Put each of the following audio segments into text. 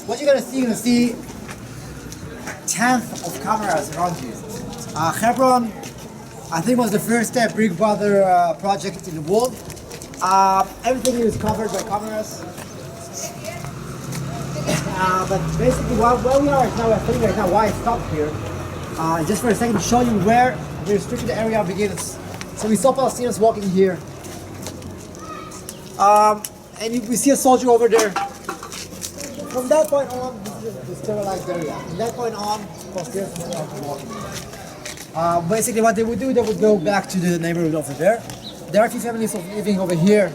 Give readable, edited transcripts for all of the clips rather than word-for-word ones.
What you're gonna see tons of cameras around you. Hebron, I think, was the first Big Brother project in the world. Everything is covered by cameras. But basically, where we are right now, I'm telling you right now why I stopped here. Just for a second to show you where the restricted area begins. So we saw Palestinians walking here. And we see a soldier over there. From that point on, this is the sterilized area. From that point on, Palestinians were allowed to walk. Basically, what they would do, they would go back to the neighborhood over there. There are a few families living over here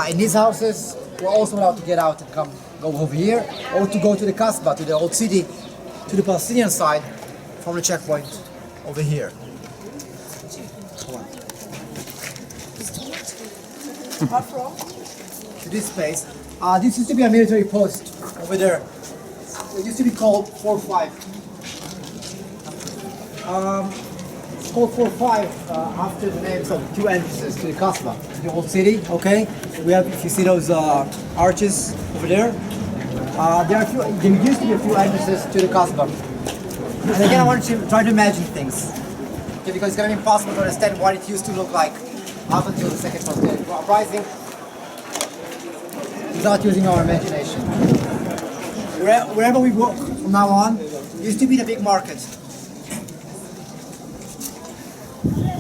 in these houses. We're also allowed to get out and go over here, or to go to the Kasbah, to the old city, to the Palestinian side, from the checkpoint over here. To this space. This used to be a military post over there. It used to be called 4-5. It's called 4-5 after the names of two entrances to the Kasbah, the old city. Okay, we have, if you see those arches over there, there used to be a few entrances to the Kasbah. And again, I want you to try to imagine things, okay, because it's going to be impossible to understand what it used to look like up until the second Palestinian uprising without using our imagination. Wherever we walk from now on, used to be the big market.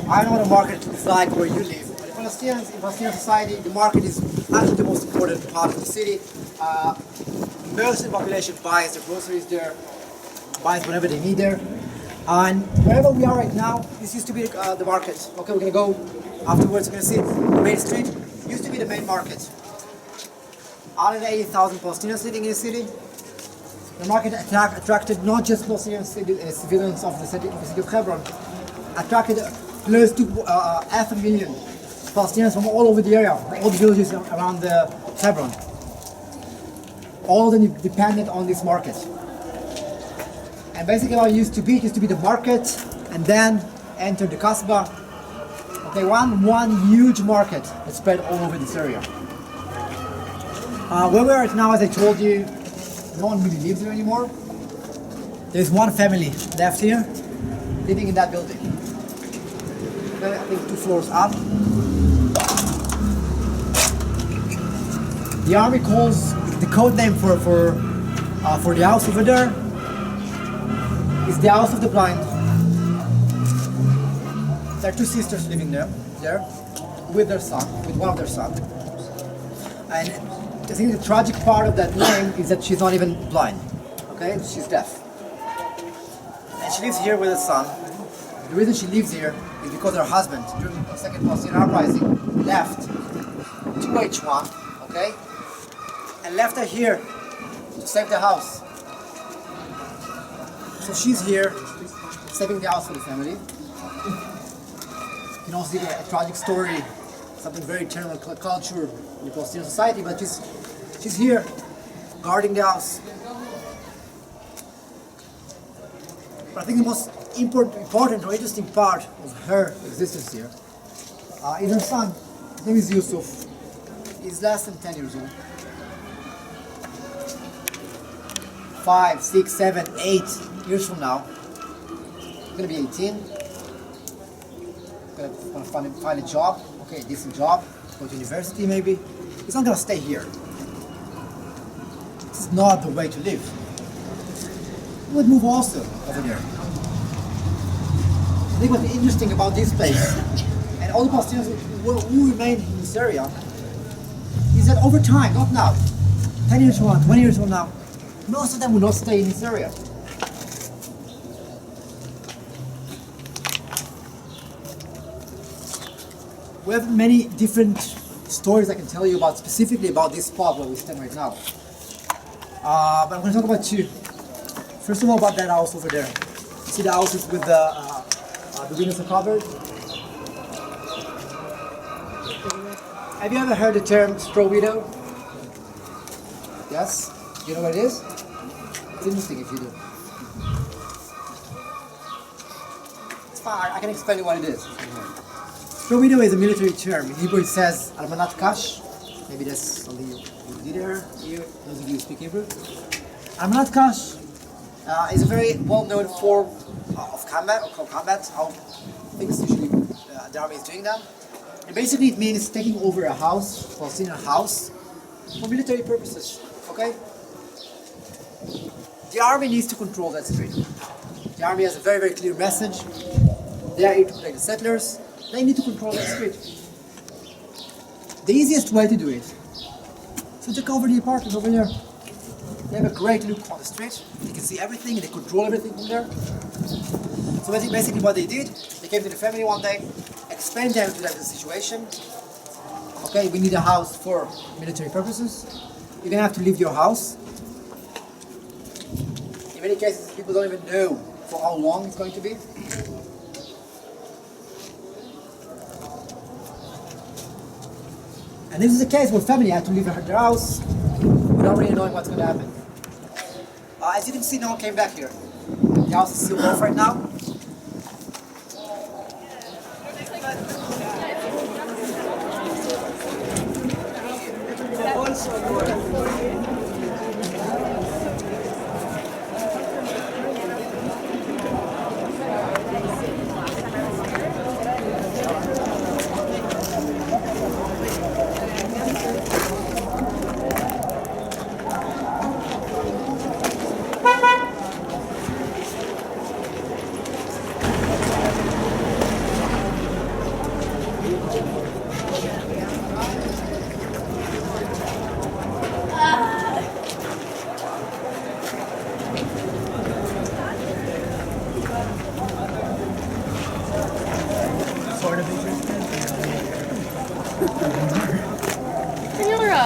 I know what a market is like where you live, but in Palestinian society, the market is actually the most important part of the city. Most of the population buys their groceries there, buys whatever they need there. And wherever we are right now, this used to be the market. Okay, we're gonna go afterwards, we're gonna see the main street. Used to be the main market. Out of the 80,000 Palestinians living in the city, the market attracted not just Palestinian civilians of the city of Hebron, attracted close to 500,000 Palestinians from all over the area, all the villages around the Hebron. All of them depended on this market. And basically what it used to be the market, and then enter the Kasbah. Okay, one huge market that spread all over this area. Where we are right now, as I told you, no one really lives here anymore. There's one family left here, living in that building. Okay, I think 2 floors up. The army calls the code name for the house over there is the house of the blind. There are 2 sisters living there with their son, with one of their sons. And I think the tragic part of that name is that she's not even blind, okay? She's deaf. And she lives here with her son. The reason she lives here is because her husband, during the second Palestinian uprising, left to H1, okay? And left her here to save the house. So she's here, saving the house for the family. You can also see a tragic story, something very terrible culture in the Palestinian society, but she's here, guarding the house. But I think the most important or interesting part of her existence here is her son. His name is Yusuf. He's less than 10 years old. 5, 6, 7, 8 years from now, he's gonna be 18. gonna find a job, okay, a decent job, go to university maybe. He's not gonna stay here. This is not the way to live. He would move also over there. I think what's interesting about this place and all the Palestinians who remain in this area is that over time, not now, 10 years from now, 20 years from now, most of them will not stay in this area. We have many different stories I can tell you about, specifically about this spot where we stand right now. But I'm going to talk about two. First of all, about that house over there. See the houses with the windows are covered? Have you ever heard the term straw widow? Yes? Do you know what it is? It's interesting if you do. It's fine, I can explain you what it is. Straw widow is a military term. In Hebrew it says almanat kash. Maybe that's something you did here, those of you who speak Hebrew. Almanat kash is a very well-known form of combat, how things usually the army is doing that. And basically it means taking over a house, Palestinian house, for military purposes, okay? The army needs to control that street. The army has a very, very clear message. They are here to protect the settlers. They need to control that street. The easiest way to do it is to take over the apartment over there. They have a great look on the street. They can see everything, they control everything from there. So basically what they did, they came to the family one day, explained them to them the situation. Okay, we need a house for military purposes. You're gonna have to leave your house. In many cases, people don't even know for how long it's going to be. And this is the case where family had to leave their house without really knowing what's going to happen. As you can see, no one came back here. The house is sealed off right now. Sort of interested. Senora.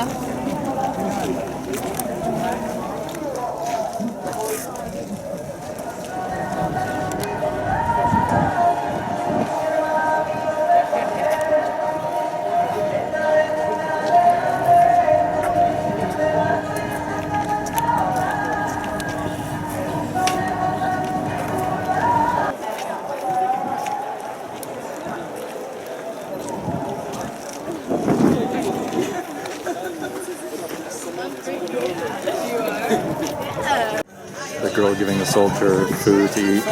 The girl giving the soldier food to eat.